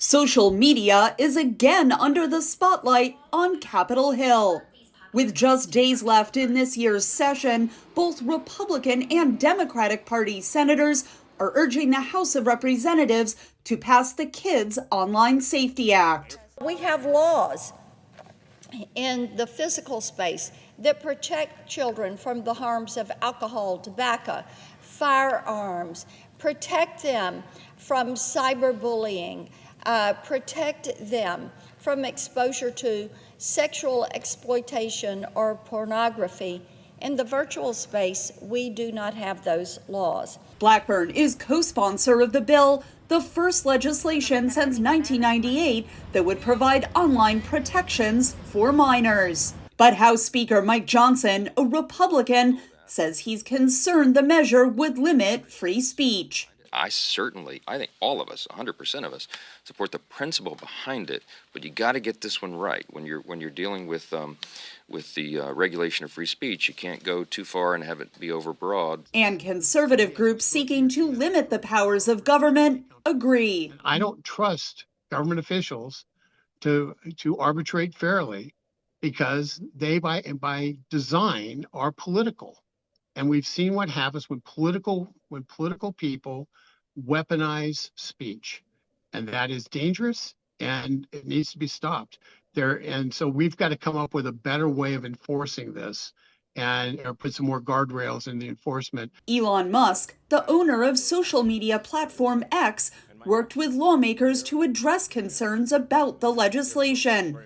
Social media is again under the spotlight on Capitol Hill. With just days left in this year's session, both Republican and Democratic Party senators are urging the House of Representatives to pass the Kids Online Safety Act. We have laws in the physical space that protect children from the harms of alcohol, tobacco, firearms, protect them from cyberbullying, protect them from exposure to sexual exploitation or pornography. In the virtual space, we do not have those laws. Blackburn is co-sponsor of the bill, the first legislation since 1998 that would provide online protections for minors. But House Speaker Mike Johnson, a Republican, says he's concerned the measure would limit free speech. I think all of us, 100% of us, support the principle behind it, but you got to get this one right. When you're dealing with the regulation of free speech, you can't go too far and have it be overbroad. And conservative groups seeking to limit the powers of government agree. I don't trust government officials to arbitrate fairly because they, by design, are political. And we've seen what happens when political people weaponize speech, and that is dangerous, and it needs to be stopped. And so we've got to come up with a better way of enforcing this, and put some more guardrails in the enforcement. Elon Musk, the owner of social media platform X, worked with lawmakers to address concerns about the legislation.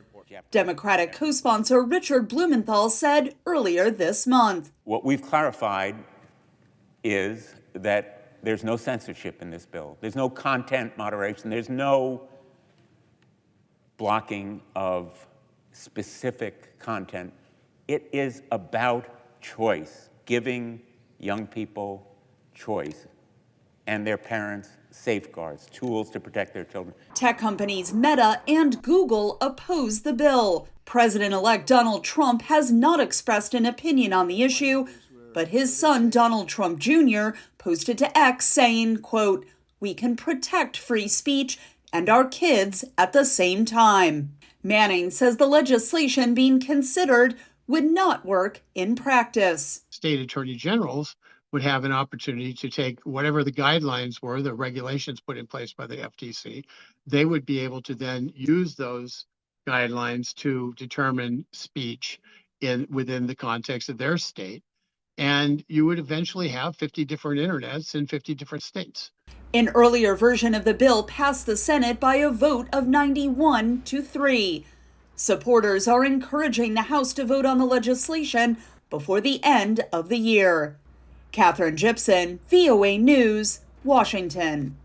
Democratic co-sponsor Richard Blumenthal said earlier this month. What we've clarified is that there's no censorship in this bill. There's no content moderation. There's no blocking of specific content. It is about choice, giving young people choice and their parents safeguards, tools to protect their children. Tech companies Meta and Google oppose the bill. President-elect Donald Trump has not expressed an opinion on the issue, but his son, Donald Trump Jr., posted to X saying, quote, "We can protect free speech and our kids at the same time." Manning says the legislation being considered would not work in practice. State attorney generals would have an opportunity to take whatever the guidelines were, the regulations put in place by the FTC. They would be able to then use those guidelines to determine speech within the context of their state. And you would eventually have 50 different internets in 50 different states. An earlier version of the bill passed the Senate by a vote of 91-3. Supporters are encouraging the House to vote on the legislation before the end of the year. Katherine Gypson, VOA News, Washington.